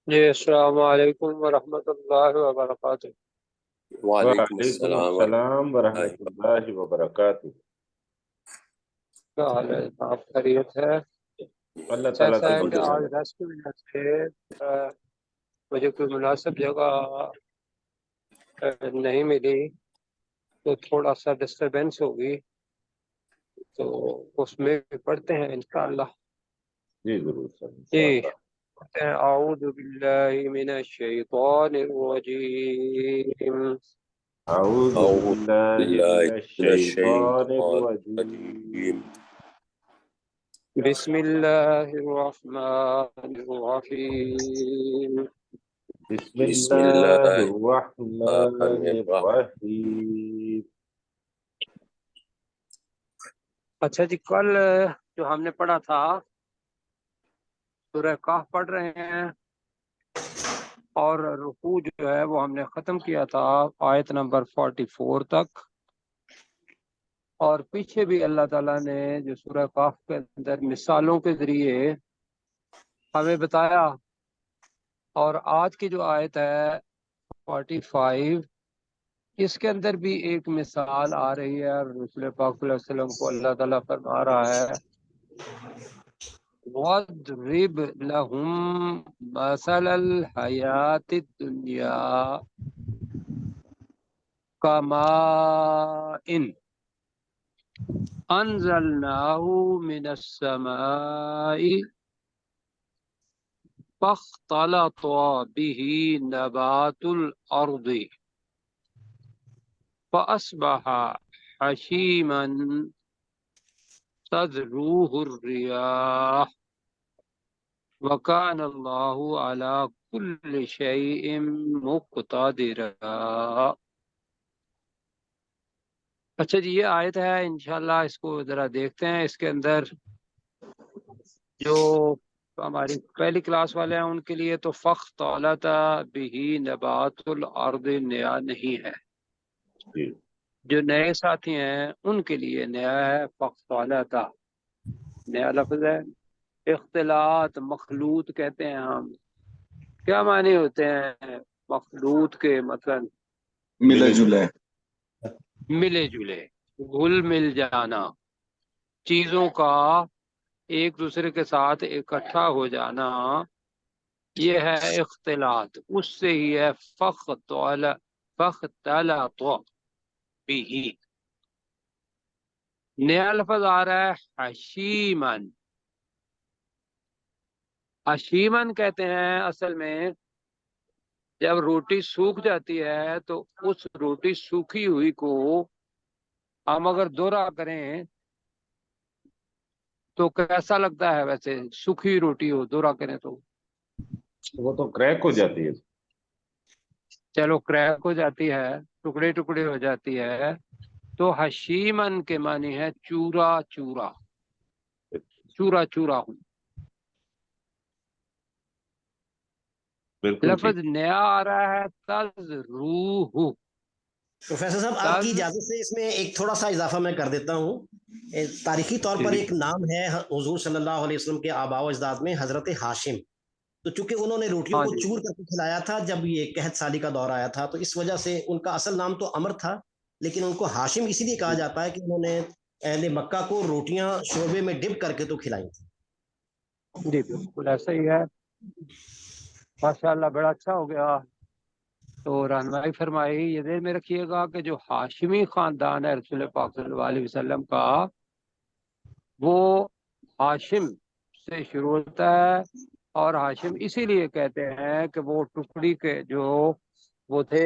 جی السلام علیکم ورحمۃ اللہ وبرکاتہ۔ وعلیکم وعلیکم السلام السلام ورحمۃ ورحمۃ اللہ اللہ وبرکاتہ۔ کیا حال ہے؟ آپ خیریت ہے؟ اللہ تعالیٰ ایسا کا ہے کہ فضل آج ہے۔ رش کی وجہ سے مجھے کوئی مناسب جگہ نہیں ملی، تو تھوڑا سا ڈسٹربینس ہوگی، تو اس میں پڑھتے ہیں انشاءاللہ۔ جی ضرور سر، جی انشاءاللہ۔ پڑھتے ہیں۔ اعوذ باللہ من الشیطان الرجیم، اعوذ اعوذ باللہ باللہ من من الشیطان الشیطان الرجیم۔ الرجیم۔ بسم اللہ الرحمن الرحیم۔ بسم بسم اللہ اللہ الرحمن الرحمن الرحیم۔ الرحیم۔ اچھا جی، کل جو ہم نے پڑھا تھا سورہ کہف پڑھ رہے ہیں، اور رکوع جو ہے وہ ہم نے ختم کیا تھا آیت نمبر 44 تک، اور پیچھے بھی اللہ تعالیٰ نے جو سورہ کہف کے اندر مثالوں کے ذریعے ہمیں بتایا، اور آج کی جو آیت ہے 45، اس کے اندر بھی ایک مثال آ رہی ہے، اور رسول پاک صلی اللہ علیہ وسلم کو اللہ تعالیٰ فرما رہا ہے وَاضْرِبْ لَهُمْ مَثَلَ الْحَيَاةِ الدُّنْيَا كَمَاءٍ أَنزَلْنَاهُ مِنَ السَّمَاءِ فاختلط به نبات الأرض فأصبح حشيما تذروه الرياح وكان الله على كل شيء مقتدرا۔ اچھا جی، یہ آیت ہے، انشاءاللہ اس کو ذرا دیکھتے ہیں۔ اس کے اندر جو ہماری پہلی کلاس والے ہیں ان کے لیے تو فاختلط به نبات الارض نیا نہیں ہے، جی جو نئے ساتھی ہیں ان کے لیے نیا ہے۔ فاختلط نیا لفظ ہے۔ اختلاط مخلوط کہتے ہیں ہم، کیا معنی ہوتے ہیں مخلوط کے؟ مثلا ملے جلے۔ ملے جلے، گھل مل جانا، چیزوں کا ایک دوسرے کے ساتھ اکٹھا ہو جانا، یہ ہے اختلاط۔ اس سے ہی ہے فاختلط بھی۔ نیا لفظ آ رہا ہے حشیمن۔ حشیمن کہتے ہیں اصل میں جب روٹی سوکھ جاتی ہے تو اس روٹی سوکھی ہوئی کو ہم اگر دوہرا کریں تو کیسا لگتا ہے؟ ویسے سوکھی روٹی ہو دوہرا کریں تو وہ تو کریک ہو جاتی ہے۔ چلو کریک ہو جاتی ہے، ٹکڑے ٹکڑے ہو جاتی ہے، تو حشیمن کے معنی ہے چورا چورا، چورا چورا ہوں۔ بالکل ٹھیک۔ لفظ نیا آ رہا ہے تذروہ۔ پروفیسر صاحب آپ کی اجازت سے اس میں ایک تھوڑا سا اضافہ میں کر دیتا ہوں۔ تاریخی طور پر ایک نام ہے حضور صلی اللہ علیہ وسلم کے آباء و اجداد میں حضرت ہاشم، تو چونکہ انہوں نے روٹیوں کو چور کر کے کھلایا تھا جب یہ قحط سالی کا دور آیا تھا، تو اس وجہ سے ان کا اصل نام تو عمر تھا، لیکن ان کو ہاشم اسی لیے کہا جاتا ہے کہ انہوں نے اہل مکہ کو روٹیاں شوربے میں ڈپ کر کے تو کھلائی تھی۔ جی بالکل ایسا ہی ہے، ماشاءاللہ بڑا اچھا ہو گیا۔ تو رہنمائی فرمائی، یہ ذہن میں رکھیے گا کہ جو ہاشمی خاندان ہے رسول پاک صلی اللہ علیہ وسلم کا، وہ ہاشم سے شروع ہوتا ہے، اور ہاشم اسی لیے کہتے ہیں کہ وہ ٹکڑی کے جو وہ تھے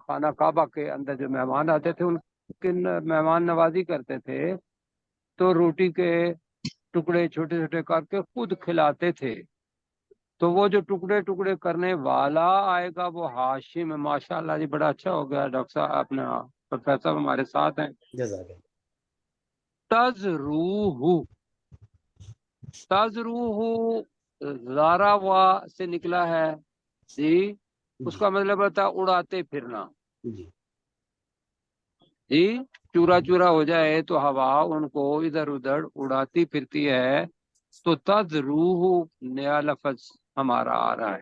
خانہ کعبہ کے اندر جو مہمان آتے تھے ان کی مہمان نوازی کرتے تھے، تو روٹی کے ٹکڑے چھوٹے چھوٹے کر کے خود کھلاتے تھے، تو وہ جو ٹکڑے ٹکڑے کرنے والا آئے گا وہ ہاشم۔ ماشاءاللہ جی بڑا اچھا ہو گیا، ڈاکٹر صاحب اپنا پروفیسر ہمارے ساتھ ہیں۔ جزاک اللہ۔ تذروہ، تذروہ زارا وا سے نکلا ہے جی، اس کا مطلب ہوتا ہے اڑاتے پھرنا جی، چورا چورا ہو جائے تو ہوا ان کو ادھر ادھر اڑاتی پھرتی ہے، تو تذروہ نیا لفظ ہمارا آ رہا ہے۔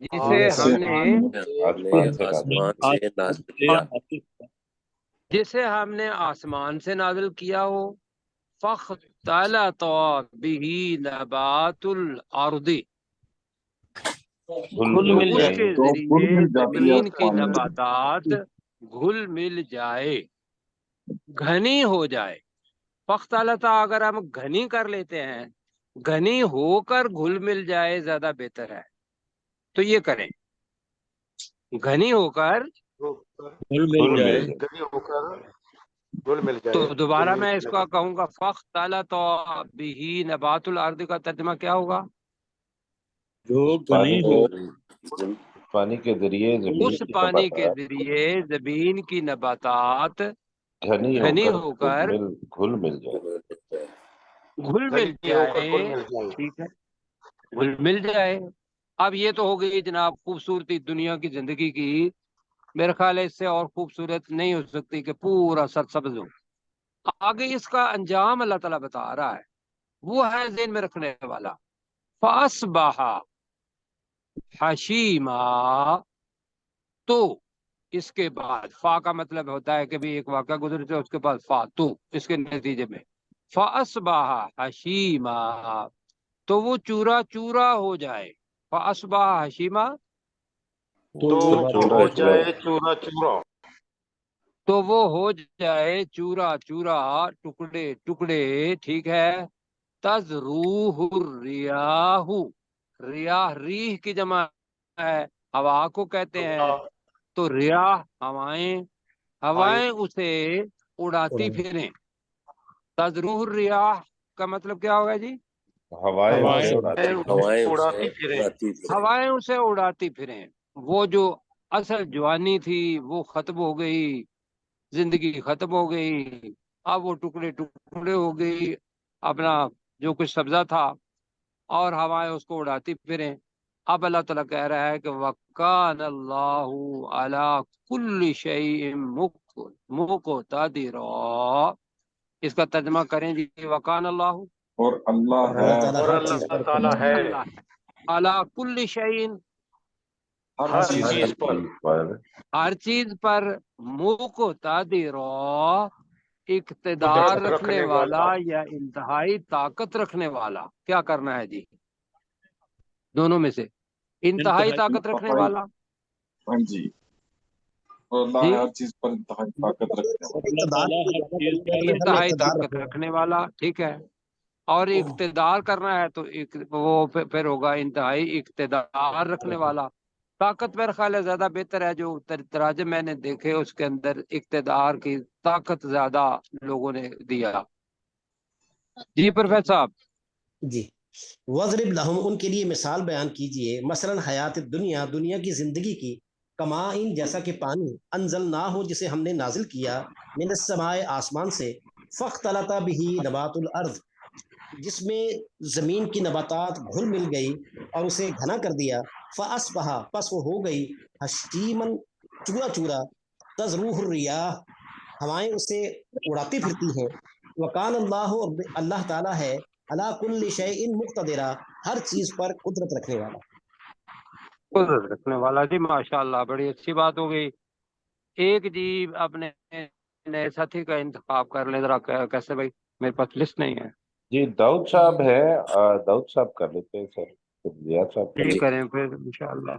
جسے ہم نے آسمان سے نازل کیا، جسے ہم نے آسمان سے نازل کیا ہو، فاختلط به نبات الارض، گھل مل اس جائے کے تو گل ذریعے مل جاتی ہے زمین کی آسمان میں۔ نباتات گھل مل جائے، گھنی ہو جائے۔ فاختلط اگر ہم گھنی کر لیتے ہیں، گھنی ہو کر گھل مل جائے زیادہ بہتر ہے، تو یہ کریں، گھنی ہو کر گھل مل جائے تو دوبارہ میں اس کا کہوں گا، فاختلط به نبات الارض کا ترجمہ کیا ہوگا؟ جو پانی گھنی کے ہو، پانی کے ذریعے زمین اس کی پانی کے نباتات ذریعے زمین کی نباتات گھنی گھنی ہو ہو کر کر گھل مل جائے۔ گھل مل جائے، ٹھیک ہے، گھل مل جائے۔ اب یہ تو ہو گئی جناب خوبصورتی دنیا کی زندگی کی، میرے خیال ہے اس سے اور خوبصورت نہیں ہو سکتی کہ پورا سرسبز ہو۔ آگے اس کا انجام اللہ تعالیٰ بتا رہا ہے، وہ ہے ذہن میں رکھنے والا۔ فَأَصْبَحَ حَشِيمًا، تو اس کے بعد فا کا مطلب ہوتا ہے کہ بھی ایک واقعہ گزر سے اس کے بعد فا، تو اس کے نتیجے میں فَأَصْبَحَ حَشِيمًا، تو وہ چورا چورا ہو جائے۔ فَأَصْبَحَ حَشِيمًا، تو وہ ہو جائے چورا چورا، ٹکڑے ٹکڑے، ٹھیک ہے۔ تَذْرُوهُ الرِّيَاحُ، ریاح ریح کی جمع ہے، ہوا کو کہتے ہیں، تو ریاح ہوائیں اسے اڑاتی پھریں۔ تذروح الریاح کا مطلب کیا ہوگا جی؟ ہوائیں اسے اڑاتی ہیں۔ ہوائیں اسے اڑاتی پھریں۔ ہوائیں اسے اڑاتی پھریں۔ وہ جو اصل جوانی تھی وہ ختم ہو گئی، زندگی ختم ہو گئی، اب وہ ٹکڑے ٹکڑے ہو گئی، اپنا جو کچھ سبزہ تھا، اور ہوائیں اس کو اڑاتی پھریں۔ اب اللہ تعالیٰ کہہ رہا ہے کہ وَكَانَ اللَّهُ عَلَىٰ كُلِّ شَيْءٍ مُقْتَدِرًا، اس کا ترجمہ کریں جی، وَكَانَ اللَّهُ، اور اللہ اور ہے اللہ تعالیٰ ہر چیز پر قادر ہے۔ اللہ ہے، عَلَىٰ كُلِّ شَيْءٍ، ہر ہر چیز چیز پر ہر چیز پر، مقتدرا، اقتدار رکھنے والا یا انتہائی طاقت رکھنے والا۔ کیا کرنا ہے جی؟ دونوں میں سے انتہائی طاقت رکھنے والا، ہاں جی، اور اللہ جی ہے ہر چیز پر انتہائی طاقت رکھنے والا۔ اقتدار کی جو بات ہے، اپنے ہر میں انتہائی اقتدار طاقت رکھنا ہے۔ رکھنے والا، ٹھیک ہے۔ اور اقتدار کرنا ہے تو وہ پھر ہوگا انتہائی اقتدار رکھنے والا۔ طاقت میرا خیال ہے زیادہ بہتر ہے، جو تراجم میں نے دیکھے اس کے اندر اقتدار کی طاقت زیادہ لوگوں نے دیا۔ جی پروفیسر صاحب، جی، وَضْرِبْ لَهُمْ، ان کے لیے مثال بیان کیجئے، مثلاً حیات دنیا، دنیا کی زندگی کی، کماء، جیسا کہ پانی، انزلناہ، جسے ہم نے نازل کیا، من السماء، آسمان سے، فاختلط بہ نبات الارض، جس میں زمین کی نباتات گھل مل گئی اور اسے گھنا کر دیا، فاصبح، پس وہ ہو گئی، حشیمن، چورا چورا، تذروح الریاح، ہوائیں اسے اڑاتی پھرتی ہیں، وکان اللہ، اللہ تعالیٰ ہے، علی کل شیء مقتدرا، ہر چیز پر قدرت رکھنے والا۔ قدرت رکھنے والا، جی ماشاء اللہ، بڑی اچھی بات ہو گئی۔ ایک جی اپنے نئے ساتھی کا انتخاب کر لیں ذرا، کیسے بھائی؟ میرے پاس لسٹ نہیں ہے۔ جی داؤد صاحب ہے، داؤد صاحب کر لیتے ہیں سر، ریاض صاحب کر جی لیتے کریں پھر انشاءاللہ۔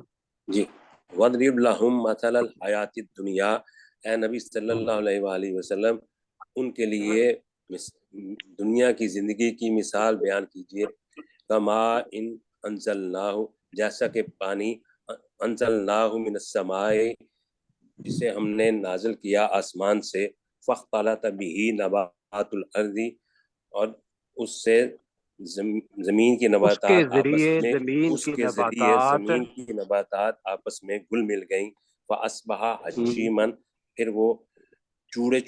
جی، وَاضْرِبْ لَهُمْ مَثَلَ الْحَيَاةِ الدُّنْيَا، اے نبی صلی اللہ علیہ وآلہ وسلم ان کے لیے دنیا کی زندگی کی مثال بیان کیجئے، کما ان انزلناہ، جیسا کہ پانی، انزلناہ من السماء، جسے ہم نے نازل کیا آسمان سے، فاختلط بہ نبات الارض، اور اس سے زمین کی اس کے نباتات آپس ذریعے میں، زمین اس کی کے ذریعے نباتات، زمین کی نباتات آپس میں گل مل گئیں، فاصبح حشیمن، پھر وہ چورا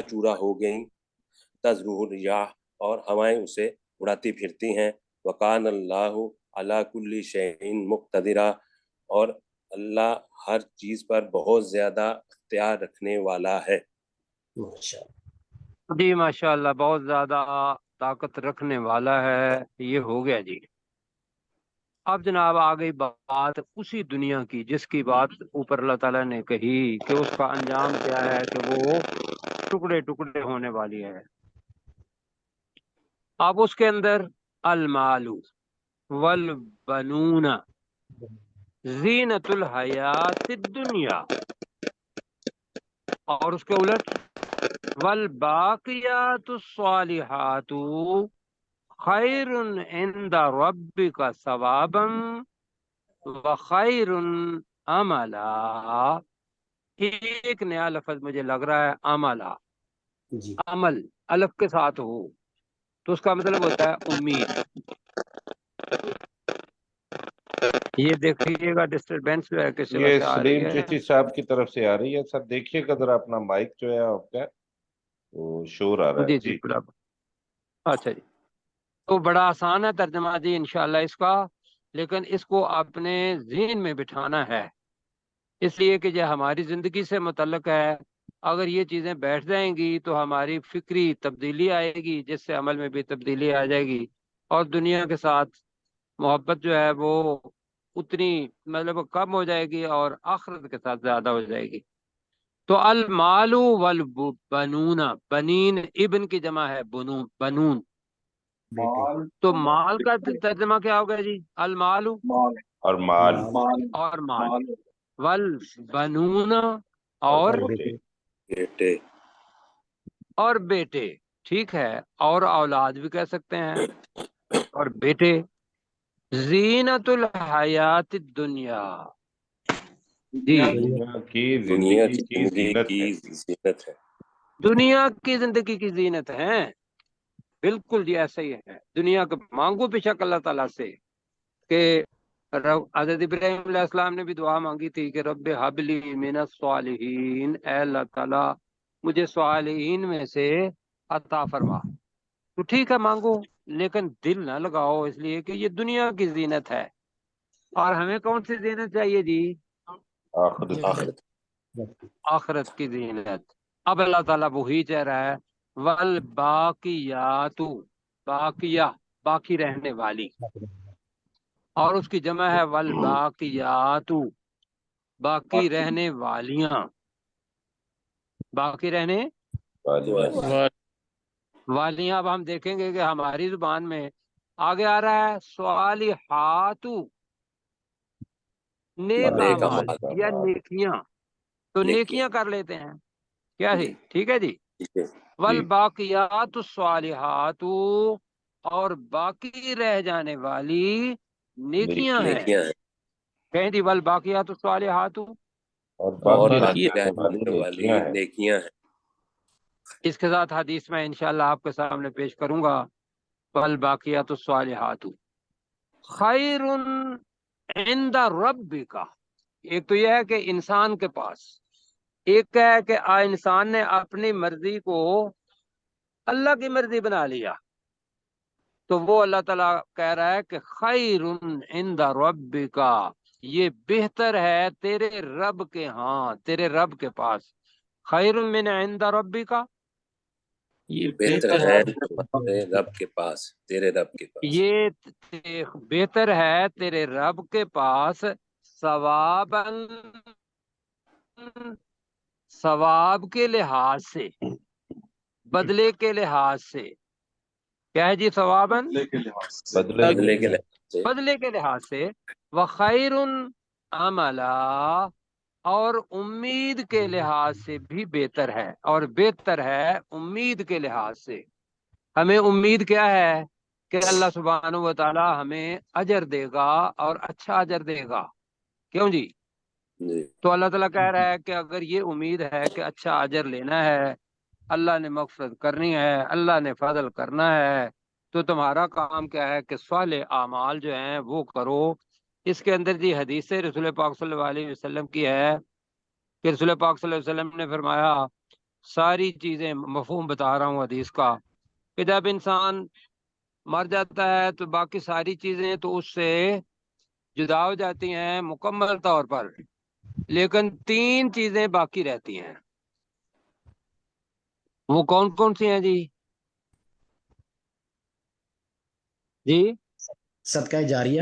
چورا ہو گئیں، تذروح الریاح، اور ہوائیں اسے اڑاتی پھرتی ہیں، وکان اللہ علی کل شیء مقتدرا، اور اللہ ہر چیز پر بہت زیادہ اختیار رکھنے والا ہے۔ ماشاءاللہ۔ جی ماشاء اللہ، بہت زیادہ طاقت رکھنے والا ہے۔ یہ ہو گیا جی۔ اب جناب آ گئی بات اسی دنیا کی جس کی بات اوپر اللہ تعالیٰ نے کہی کہ اس کا انجام کیا ہے کہ وہ ٹکڑے ٹکڑے ہونے والی ہے. اب اس کے اندر المال والبنون زینت الحیات الدنیا، اور اس کے الٹ والباقیات الصالحات خیر عند ربک ثوابا وخیر عملا. ایک نیا لفظ مجھے لگ رہا ہے عملا، جی عمل الف کے ساتھ ہو تو اس کا مطلب ہوتا ہے امید. یہ دیکھیے گا ڈسٹربینس جو ہے کس جگہ یہ سے آ رہی سلیم ہے. چشتی صاحب کی طرف سے آ رہی ہے سر، دیکھیے گا ذرا اپنا مائک جو ہے آپ کا وہ شور آ رہا ہے. جی جی برابر. اچھا جی، تو بڑا آسان ہے ترجمہ جی انشاءاللہ اس کا، لیکن اس کو اپنے ذہن میں بٹھانا ہے، اس لیے کہ یہ ہماری زندگی سے متعلق ہے. اگر یہ چیزیں بیٹھ جائیں گی تو ہماری فکری تبدیلی آئے گی، جس سے عمل میں بھی تبدیلی آ جائے گی، اور دنیا کے ساتھ محبت جو ہے وہ اتنی مطلب کم ہو جائے گی اور آخرت کے ساتھ زیادہ ہو جائے گی. تو المال والبنون، بنین ابن کی جمع ہے بنون، بنون. مال تو مال کا ترجمہ کیا ہوگا جی؟ المال مال اور مال مال اور مال، مال والبنون اور اور بیٹے. بیٹے اور بیٹے. ٹھیک ہے، اور اولاد بھی کہہ سکتے ہیں اور بیٹے. زینت الحیات الدنیا، جی دنیا کی دنیا زندگی کی کی زندگی زینت کی ہے. زینت ہے. دنیا کی زندگی کی زینت ہیں. بالکل جی ایسا ہی ہے. دنیا کے مانگو بے شک اللہ تعالیٰ سے کہ حضرت ابراہیم علیہ السلام نے بھی دعا مانگی تھی کہ رب حبلی من الصالحین، اے اللہ تعالیٰ مجھے صالحین میں سے عطا فرما. تو ٹھیک ہے مانگو، لیکن دل نہ لگاؤ، اس لیے کہ یہ دنیا کی زینت ہے. اور ہمیں کون سی زینت چاہیے جی؟ آخرت. آخرت آخرت کی زینت. اب اللہ تعالیٰ وہی چاہ رہا ہے والباقیات، باقیہ باقی رہنے والی، اور اس کی جمع ہے والباقیات، باقی رہنے والیاں، باقی رہنے والیاں. والیاں. اب ہم دیکھیں گے کہ ہماری زبان میں آگے آ رہا ہے صالحات، نیک نیک اعمال اعمال. یا نیکیاں. تو نیکیاں. نیکیاں کر لیتے ہیں کیا جی؟ ٹھیک ہے جی. ٹھیک ہے. والباقیات الصالحات، اور باقی رہ جانے والی نیکیاں ہیں. نیکیاں ہیں. کہیں جی والباقیات الصالحات. اور اور باقی باقی رہنے والی رہنے والی نیکیاں ہیں. نیکیاں ہیں. اس کے ساتھ حدیث میں انشاءاللہ آپ کے سامنے پیش کروں گا. والباقیات الصالحات خیر عند ربک. ایک تو یہ ہے کہ انسان کے پاس، ایک ہے کہ انسان نے اپنی مرضی کو اللہ کی مرضی بنا لیا، تو وہ اللہ تعالیٰ کہہ رہا ہے کہ خیر عند ربک، یہ بہتر ہے تیرے رب کے ہاں، تیرے رب کے پاس. خیر من عند ربک، یہ بہتر ہے تمہارے رب کے پاس، تیرے رب کے پاس. یہ بہتر ہے تیرے رب کے پاس ثوابا، ثواب کے لحاظ سے، بدلے کے لحاظ سے. کیا ہے جی ثواباً؟ بدلے کے لحاظ سے بدلے کے لحاظ سے. بدلے کے لحاظ سے. وخیر عملا، اور امید کے لحاظ سے بھی بہتر ہے، اور بہتر ہے امید کے لحاظ سے. ہمیں امید کیا ہے کہ اللہ سبحانہ و تعالی ہمیں اجر دے گا اور اچھا اجر دے گا. کیوں جی؟ جی. تو اللہ تعالیٰ کہہ رہا ہے کہ اگر یہ امید ہے کہ اچھا اجر لینا ہے، اللہ نے مغفرت کرنی ہے، اللہ نے فضل کرنا ہے، تو تمہارا کام کیا ہے کہ صالح اعمال جو ہیں وہ کرو. اس کے اندر جی حدیث رسول پاک صلی اللہ علیہ وسلم کی ہے کہ رسول پاک صلی اللہ علیہ وسلم نے فرمایا، ساری چیزیں مفہوم بتا رہا ہوں حدیث کا، کہ جب انسان مر جاتا ہے تو باقی ساری چیزیں تو اس سے جدا ہو جاتی ہیں مکمل طور پر، لیکن تین چیزیں باقی رہتی ہیں. وہ کون کون سی ہیں جی؟ جی صدقہ جاریہ،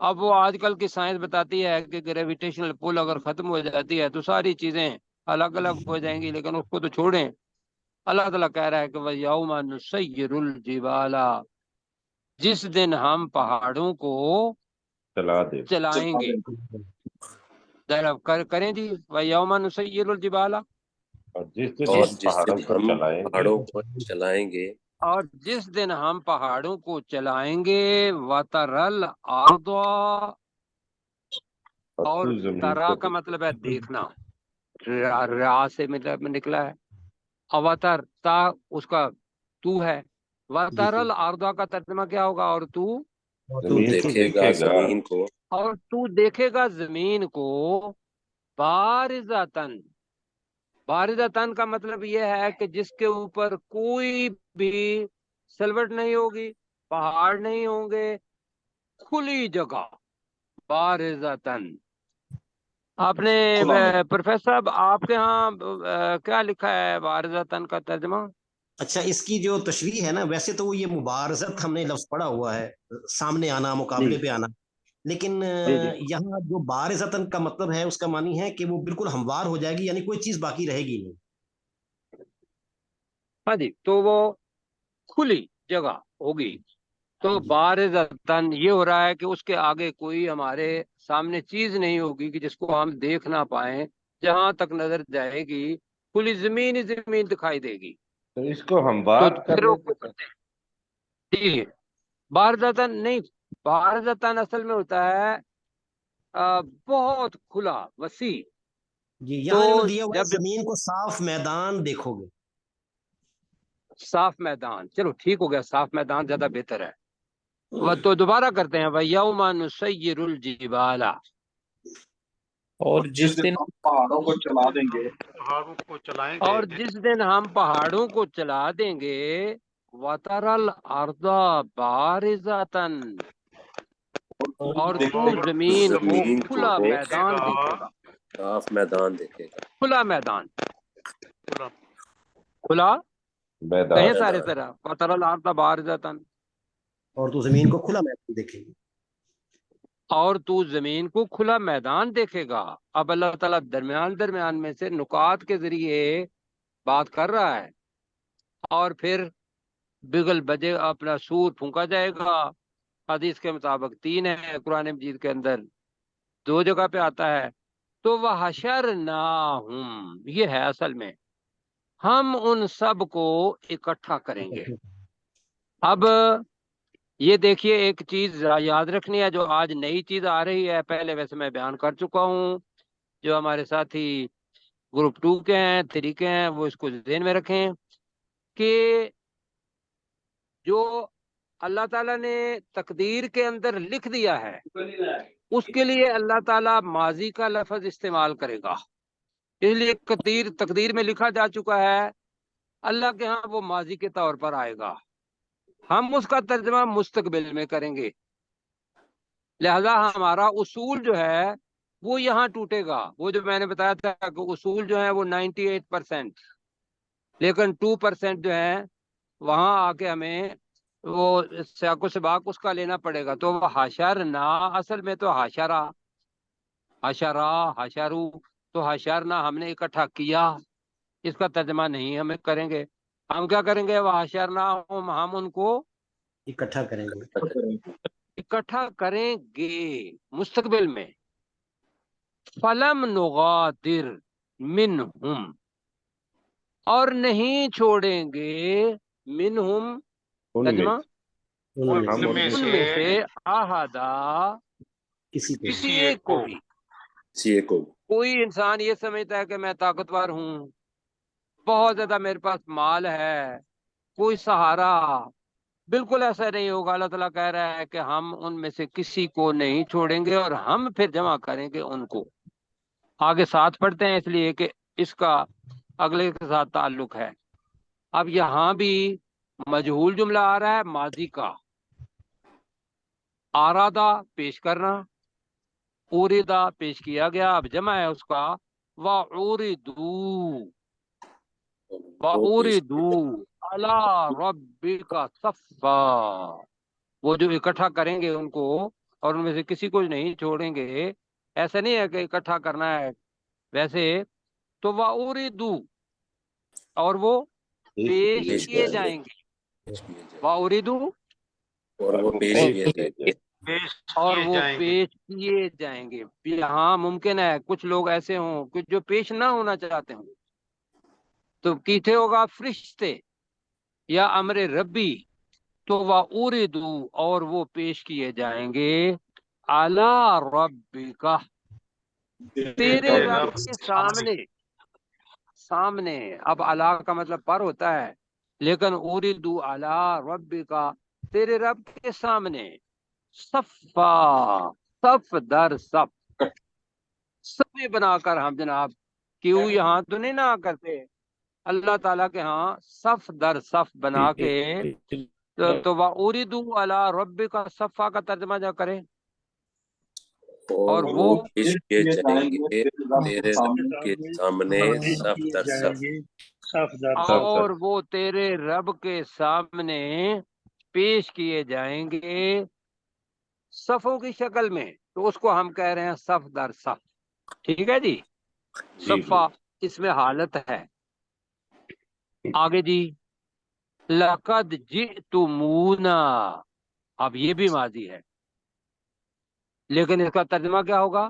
اب وہ آج کل کی سائنس بتاتی ہے کہ گریویٹیشنل پل اگر ختم ہو جاتی ہے تو ساری چیزیں الگ الگ ہو جائیں گی، لیکن اس کو تو چھوڑیں۔ اللہ تعالیٰ کہہ رہا ہے کہ وَيَوْمَ نُسَيِّرُ الْجِبَالَ، جس دن ہم پہاڑوں کو چلا دے، چلائیں گے۔ ذرا کریں جی، وَيَوْمَ نُسَيِّرُ الْجِبَالَ، اور جس دن اور ہم جس پہاڑوں دن کو ہم چلائیں گے، پہاڑوں کو چلائیں گے، اور جس دن ہم پہاڑوں کو چلائیں گے، وَتَرَى الْأَرْضَ، اور اور تو زمین ترا کو کا مطلب ہے دیکھنا، را سے مطلب نکلا ہے، اوتر تا اس کا تو ہے، وَتَرَى الْأَرْضَ کا ترجمہ کیا ہوگا؟ اور تو، تو زمین کو دیکھے گا دیکھے گا، زمین کو، اور تو دیکھے گا زمین کو، بارزتن، بارزتن کا مطلب یہ ہے کہ جس کے اوپر کوئی بھی سلوٹ نہیں ہوگی، پہاڑ نہیں ہوں گے، کھلی جگہ، بارزتن۔ آپ نے پروفیسر صاحب آپ کے ہاں کیا لکھا ہے بارزتن کا ترجمہ؟ اچھا، اس کی جو تشریح ہے نا، ویسے تو وہ یہ مبارزت ہم نے لفظ پڑھا ہوا ہے، سامنے آنا، مقابلے پہ آنا، لیکن جی جی یہاں جو بارزتن کا مطلب ہے، اس کا معنی ہے کہ وہ بالکل ہموار ہو جائے گی، یعنی کوئی چیز باقی رہے گی نہیں۔ ہاں جی، تو وہ کھلی جگہ ہوگی۔ تو بارزتن یہ ہو رہا ہے کہ اس کے آگے کوئی ہمارے سامنے چیز نہیں ہوگی کہ جس کو ہم دیکھ نہ پائیں، جہاں تک نظر جائے گی کھلی زمین ہی زمین دکھائی دے گی۔ تو اس کو ہم تو بات پھر کرنے وہ جی، بارزتن نہیں، بارزتن اصل میں ہوتا ہے بہت کھلا، وسیع۔ جی، تو یہاں انہوں نے دیا ہوا ہے جب زمین کو صاف میدان دیکھو گے۔ صاف میدان، چلو ٹھیک ہو گیا، صاف میدان زیادہ بہتر ہے۔ وہ تو دوبارہ کرتے ہیں، وَيَوْمَ نُسَيِّرُ الْجِبَالَ، اور جس دن پہاڑوں کو چلا دیں گے، پہاڑوں کو چلائیں گے، اور جس دن ہم پہاڑوں کو چلا دیں گے، وَتَرَى الْأَرْضَ بَارِزَةً، اور تو زمین کو زمین کھلا کو میدان دیکھے گا، صاف میدان دیکھے گا، کھلا میدان، کھلا کہیں میدان، سارے طرح، وَتَرَى الْأَرْضَ بَارِزَةً، اور تو زمین کو کھلا میدان دیکھے گی۔ اور تو زمین کو کھلا میدان دیکھے گا۔ اب اللہ تعالیٰ درمیان میں سے نکات کے ذریعے بات کر رہا ہے، اور پھر بغل بجے اپنا سور پھونکا جائے گا۔ حدیث کے مطابق 3 ہے، قرآن مجید کے اندر 2 جگہ پہ آتا ہے۔ تو وَحَشَرْنَاهُمْ، یہ ہے اصل میں ہم ان سب کو اکٹھا کریں گے۔ اب یہ دیکھیے، ایک چیز یاد رکھنی ہے، جو آج نئی چیز آ رہی ہے، پہلے ویسے میں بیان کر چکا ہوں، جو ہمارے ساتھی گروپ 2 کے ہیں، 3 کے ہیں، وہ اس کو ذہن میں رکھیں کہ جو اللہ تعالیٰ نے تقدیر کے اندر لکھ دیا ہے، اس کے لیے اللہ تعالیٰ ماضی کا لفظ استعمال کرے گا۔ اس لیے تقدیر میں لکھا جا چکا ہے، اللہ کے ہاں وہ ماضی کے طور پر آئے گا، ہم اس کا ترجمہ مستقبل میں کریں گے۔ لہذا ہمارا اصول جو ہے وہ یہاں ٹوٹے گا۔ وہ جو میں نے بتایا تھا کہ اصول جو ہیں وہ 98%، لیکن 2% جو ہے وہاں آ کے ہمیں وہ سیاق و سباق اس کا لینا پڑے گا۔ تو وہ حشرنا، اصل میں تو حشرا، حشرا، حشرو، تو حشرنا ہم نے اکٹھا کیا، اس کا ترجمہ نہیں ہمیں کریں گے۔ ہم کیا کریں گے؟ وہ حشرنا، ہم ان کو اکٹھا کریں گے۔ اکٹھا کریں گے مستقبل میں۔ فلم نغادر منہم، اور نہیں چھوڑیں گے، منہم ان میں ترجمہ ان میں ہم سے ان میں ان میں سے احدا، کسی کو کسی ایک کو بھی۔ کسی کو، کوئی انسان یہ سمجھتا ہے کہ میں طاقتور ہوں، بہت زیادہ میرے پاس مال ہے، کوئی سہارا، بالکل ایسا نہیں ہوگا۔ اللہ تعالیٰ کہہ رہا ہے کہ ہم ان میں سے کسی کو نہیں چھوڑیں گے، اور ہم پھر جمع کریں گے ان کو۔ آگے ساتھ پڑھتے ہیں، اس لیے کہ اس کا اگلے کے ساتھ تعلق ہے۔ اب یہاں بھی مجہول جملہ آ رہا ہے، ماضی کا، آرادہ پیش کرنا، اوریدا پیش کیا گیا، اب جمع ہے اس کا وَعُورِدُوا، وَعُورِدُوا عَلَىٰ رَبِّكَ صَفًّا، وہ جو اکٹھا کریں گے ان کو اور ان میں سے کسی کو نہیں چھوڑیں گے، ایسا نہیں ہے کہ اکٹھا کرنا ہے ویسے، تو وَأُرِدُ اور وہ پیش پیش کیے کیے جائیں گے، پیش کیے جائیں وَأُرِدُ اور وہ پیش کیے جائیں گے اور وہ پیش کیے جائیں گے۔ یہاں ممکن ہے کچھ لوگ ایسے ہوں کہ جو پیش نہ ہونا چاہتے ہوں، تو کیتے ہوگا فرشتے یا امر ربی، تو وَأُرِدُ اور وہ پیش کیے جائیں گے عَلَىٰ رَبِّكَ تیرے رب کے سامنے۔ اب علا کا مطلب پر ہوتا ہے، لیکن اُرِدُ عَلَىٰ رَبِّكَ تیرے رب کے سامنے، صفا صف در صف، صفے بنا کر ہم جناب، کیوں یہاں تو نہیں نہ کرتے اللہ تعالیٰ کے ہاں صف در صف بنا کے، تو وَأُرِدُ عَلَىٰ رَبِّكَ صفا کا ترجمہ جو کریں، اور اور وہ پیش کیے جائیں گے تیرے رب کے سامنے صف در صف۔ اور وہ تیرے رب کے سامنے پیش کیے جائیں گے صفوں کی شکل میں، تو اس کو ہم کہہ رہے ہیں صف در صف، ٹھیک ہے جی، صفا اس میں حالت ہے۔ آگے جی، لَقَدْ جِئْتُمُونَا، اب یہ بھی ماضی ہے، لیکن اس کا ترجمہ کیا ہوگا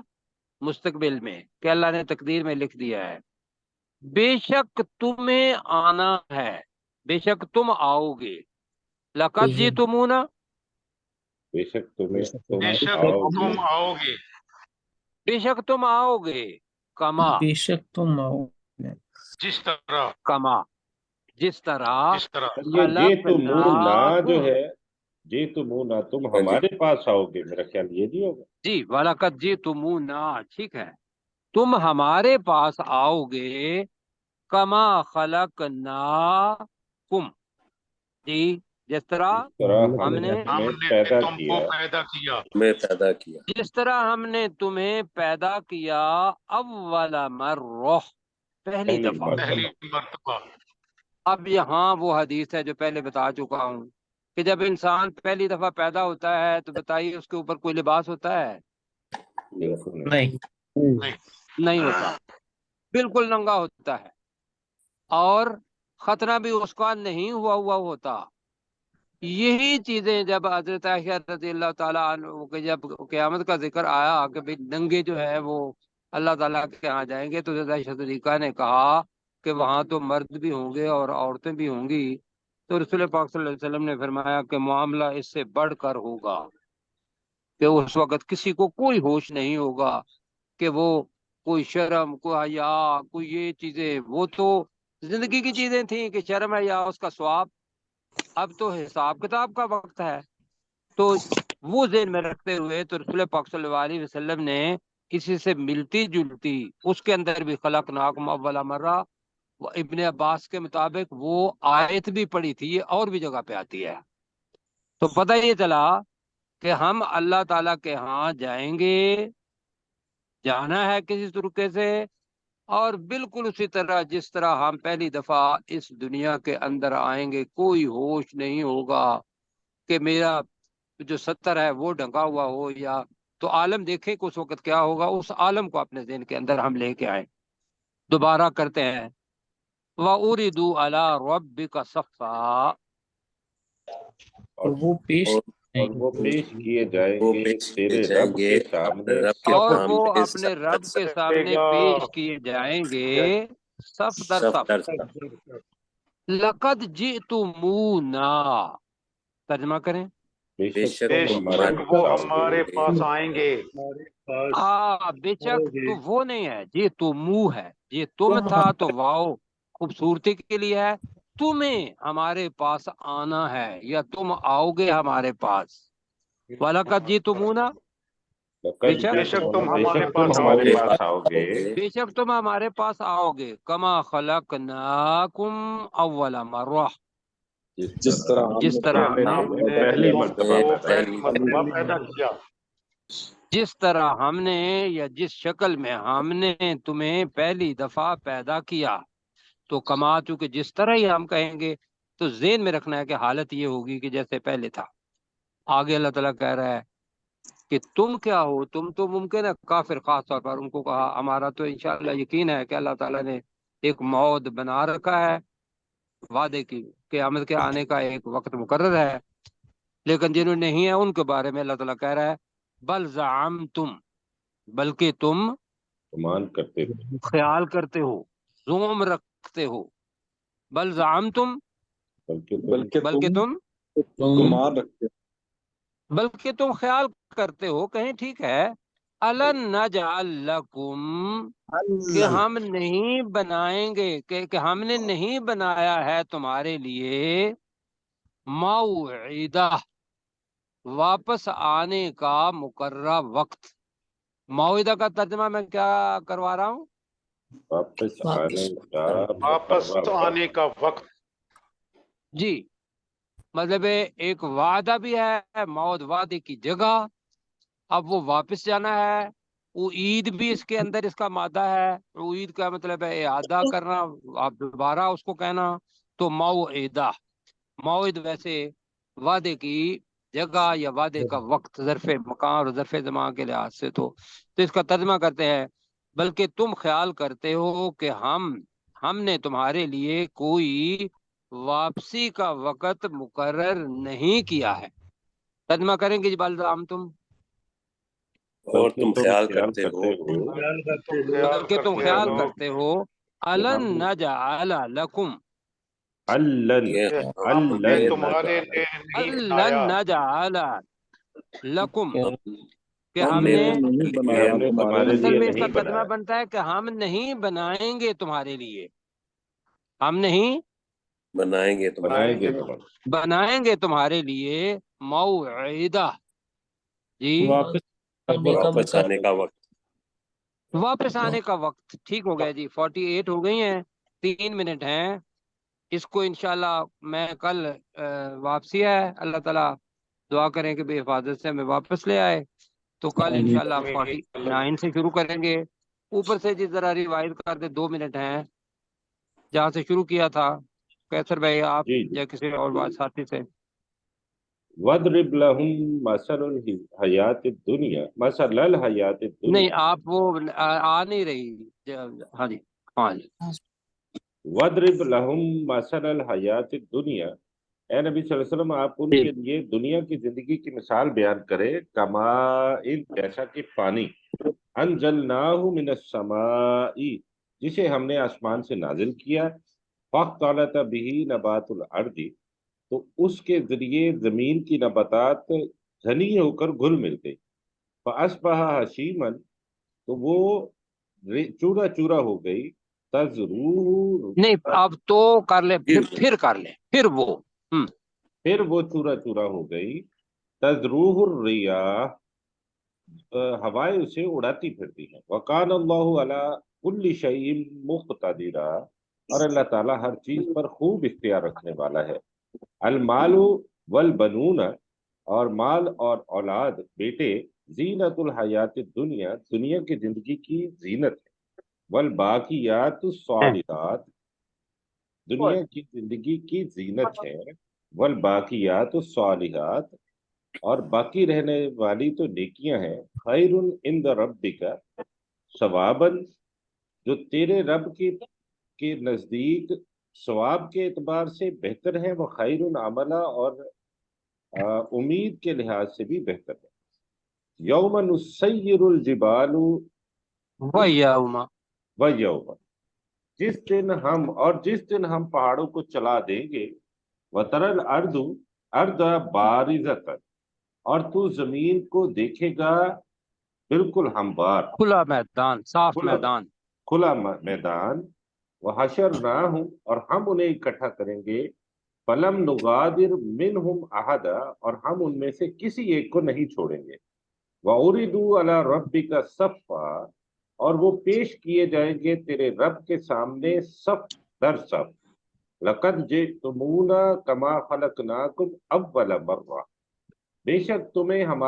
مستقبل میں، کہ اللہ نے تقدیر میں لکھ دیا ہے، بے شک تمہیں آنا ہے، بے شک تم آؤ گے، لَقَدْ جِئْتُمُونَا بے شک تم آؤ گے، بے شک تم آؤ گے، کما بے شک تم آؤ جس طرح کما جس طرح یہ جے تم نہ جو خلقناکم، ہے، جے تم نہ تم ہمارے پاس آؤ گے، میرا خیال یہ نہیں ہوگا۔ جی وَلَقَدْ جِئْتُمُونَا، ٹھیک ہے، تم ہمارے پاس آؤ گے، کما خلقناکم، جی جس طرح ہم نے پیدا تم کیا، کو پیدا کیا، ہمیں پیدا کیا، جس طرح ہم نے تمہیں پیدا کیا اول مرہ، پہلی دفعہ۔ پہلی مرتبہ۔ اب یہاں وہ حدیث ہے جو پہلے بتا چکا ہوں کہ جب انسان پہلی دفعہ پیدا ہوتا ہے تو بتائیے اس کے اوپر کوئی لباس ہوتا ہے؟ نہیں، نہیں ہوتا، بالکل ننگا ہوتا ہے، اور ختنہ بھی اس کا نہیں ہوا ہوتا۔ یہی چیزیں جب حضرت عائشہ رضی اللہ تعالیٰ عنہ کے جب قیامت کا ذکر آیا کہ بھئی ننگے جو ہے وہ اللہ تعالیٰ کے ہاں جائیں گے، تو حضرت عائشہ صدیقہ نے کہا کہ وہاں تو مرد بھی ہوں گے اور عورتیں بھی ہوں گی، تو رسول پاک صلی اللہ علیہ وسلم نے فرمایا کہ معاملہ اس سے بڑھ کر ہوگا، کہ اس وقت کسی کو کوئی ہوش نہیں ہوگا کہ وہ کوئی شرم، کوئی حیا، کوئی یہ چیزیں، وہ تو زندگی کی چیزیں تھیں کہ شرم ہے یا اس کا ثواب، اب تو حساب کتاب کا وقت ہے۔ تو وہ ذہن میں رکھتے ہوئے تو رسول پاک صلی اللہ علیہ وسلم نے کسی سے ملتی جلتی اس کے اندر بھی خلقناکم اول مرہ، ابن عباس کے مطابق وہ آیت بھی پڑھی تھی، یہ اور بھی جگہ پہ آتی ہے۔ تو پتہ یہ چلا کہ ہم اللہ تعالیٰ کے ہاں جائیں گے، جانا ہے کسی طریقے سے، اور بالکل اسی طرح جس طرح ہم پہلی دفعہ اس دنیا کے اندر آئیں گے، کوئی ہوش نہیں ہوگا کہ میرا جو ستر ہے وہ ڈھنگا ہوا ہو، یا تو عالم دیکھے کہ اس وقت کیا ہوگا، اس عالم کو اپنے ذہن کے اندر ہم لے کے آئیں۔ دوبارہ کرتے ہیں، وَأُرِدُوا عَلَىٰ رَبِّكَ صَفًّا، اور وہ پیش اور وہ پیش کیے جائیں وہ گے پیش کیے تیرے جائیں رب گے کے اپنے سامنے، رب کے اور وہ سامنے اپنے صف رب در کے صف، سامنے پیش کیے جائیں گے صف در صف صف۔ در صف۔ لَقَدْ جِئْتُمُونَا، ترجمہ کریں، بے بے شک شک بے تم ہمارے شک ہمارے وہ پاس آؤ ہمارے گے، پاس آئیں گے، بے شک تو وہ نہیں ہے، جی تو منہ ہے، جی تم تھا تو واؤ خوبصورتی کے لیے ہے، تمہیں ہمارے پاس آنا ہے یا تم آؤ گے ہمارے پاس۔ وَلَقَدْ جِئْتُمُونَا، بے بے شک شک تم بے ہمارے شک تم پاس آؤ ہمارے گے، پاس آؤ گے، بے شک تم ہمارے پاس آؤ گے، کما خلقناکم اول مرہ، جس طرح جس طرح ہم نے ہم تمہیں پہلی تم مرتبہ کو پیدا پہلی کیا۔ مرتبہ پیدا کیا، جس طرح ہم نے یا جس شکل میں ہم نے تمہیں پہلی دفعہ پیدا کیا، تو کما، چونکہ جس طرح ہی ہم کہیں گے تو ذہن میں رکھنا ہے کہ حالت یہ ہوگی کہ جیسے پہلے تھا۔ آگے اللہ تعالیٰ کہہ رہا ہے کہ تم کیا ہو، تم تو ممکن ہے کافر خاص طور پر ان کو کہا ہمارا تو انشاءاللہ یقین ہے کہ اللہ تعالیٰ نے ایک موعد بنا رکھا ہے، وعدے کی قیامت کے آنے کا ایک وقت مقرر ہے، لیکن جنہوں نے نہیں ہے ان کے بارے میں اللہ تعالیٰ کہہ رہا ہے بل زعمتم، بلکہ تم گمان کرتے تھے، خیال کرتے ہو، زوم رکھتے ہو، بل زعمتم بلکہ تم بلکہ تم خیال کرتے ہو، کہیں ٹھیک ہے، الن نجعل لکم، کہ ہم نہیں بنائیں گے، کہ ہم نے نہیں بنایا ہے تمہارے لیے موعدہ، واپس آنے کا مقررہ وقت۔ موعدہ کا ترجمہ میں کیا کروا رہا ہوں؟ واپس آنے کا واپس آنے کا وقت۔ جی، مطلب ایک وعدہ بھی ہے، موعد وعدے کی جگہ، اب وہ واپس جانا ہے، وہ عید بھی اس کے اندر اس کا مادہ ہے، وہ عید کا مطلب ہے اعادہ کرنا، آپ دوبارہ اس کو کہنا، تو موعدہ، موعد ویسے وعدے کی جگہ یا وعدے کا وقت، ظرف مکان اور ظرف زمان کے لحاظ سے، تو اس کا ترجمہ کرتے ہیں بلکہ تم خیال کرتے ہو کہ ہم نے تمہارے لیے کوئی واپسی کا وقت مقرر نہیں کیا ہے۔ ترجمہ کریں گے جی، بل زعمتم، اور تم خیال کرتے ہو بلکہ تم خیال کرتے ہو الن نجعل لکم، الن کہ ہم نے الن تمہارے لیے نہیں الن بنایا، نجعل لکم، کہ ہم ہم نے نے، ہم نے تمہارے اصل لیے میں اس کا نہیں ترجمہ بنایا، بنتا ہے کہ ہم نہیں بنائیں گے تمہارے لیے، ہم نہیں بنائیں گے بنائیں گے تمہارے، بنائیں گے تمہارے لیے موعدہ، جی واپس آنے کا وقت۔ واپس آنے کا وقت، ٹھیک ہو گیا جی، 48 ہو گئی ہیں، 3 منٹ ہیں، اس کو انشاءاللہ میں کل واپسی ہے، اللہ تعالیٰ دعا کریں کہ بے حفاظت سے ہمیں واپس لے آئے، تو کل انشاءاللہ 49 سے شروع کریں گے۔ اوپر سے جی ذرا ریوائز کر دے، 2 منٹ ہیں جہاں سے شروع کیا تھا، کیسر بھائی آپ جی یا کسی اور بات ساتھی سے۔ وَاضْرِبْ لَهُمْ مَثَلَ الْحَيَاةِ الدُّنْيَا مثل الحیات نہیں الدنیا آپ وہ آ نہیں رہی، ہاں جی، ہاں جی، وَاضْرِبْ لَهُمْ مَثَلَ الْحَيَاةِ الدُّنْيَا، اے نبی صلی اللہ علیہ وسلم آپ ان کے لیے دنیا کی زندگی کی مثال بیان کرے، کماء، جیسا کہ پانی، انزلناہ من السماء، جسے ہم نے آسمان سے نازل کیا، فاختلط بہ نبات الارض، تو اس کے ذریعے زمین کی نباتات گھنی ہو کر گھل مل گئی، فاصبح حشیما، تو وہ چورا چورا ہو گئی، تذروہ، نہیں اب تو کر لے، پھر کر لے، پھر وہ پھر وہ چورا چورا ہو گئی، تذروہ الریاح، ہوائیں اسے اڑاتی پھرتی ہیں، وکان اللہ علی کل شیء مقتدرا، اور اللہ تعالیٰ ہر چیز پر خوب اختیار رکھنے والا ہے۔ المال والبنون، اور مال اور اولاد، بیٹے، زینت الحیات الدنیا، دنیا کی زندگی کی زینت ہے، والباقیات الصالحات، دنیا کی زندگی کی زینت ہے، والباقیات الصالحات، اور باقی رہنے والی تو نیکیاں ہیں، خیر عند ربک ثوابا، جو تیرے رب کے نزدیک ثواب کے اعتبار سے بہتر ہے، وہ خیر عملا، اور امید کے لحاظ سے بھی بہتر ہے۔ یوم نسیر الجبال وَيَوْمَ، ویوم، جس دن ہم پہاڑوں کو چلا دیں گے، وتری الارض بارزۃ، اور تو زمین کو دیکھے گا بالکل ہموار، کھلا میدان، صاف میدان، کھلا میدان، وحشرناہم، اور ہم انہیں اکٹھا کریں گے، فلم نغادر منہم احدا، اور ہم ان میں سے کسی ایک کو نہیں چھوڑیں گے، وعرضوا علی ربک صفا، اور وہ پیش کیے جائیں گے تیرے رب کے سامنے صف در صف، لقد جئتمونا کما خلقناکم اول مرہ، بے شک تمہیں ہمارے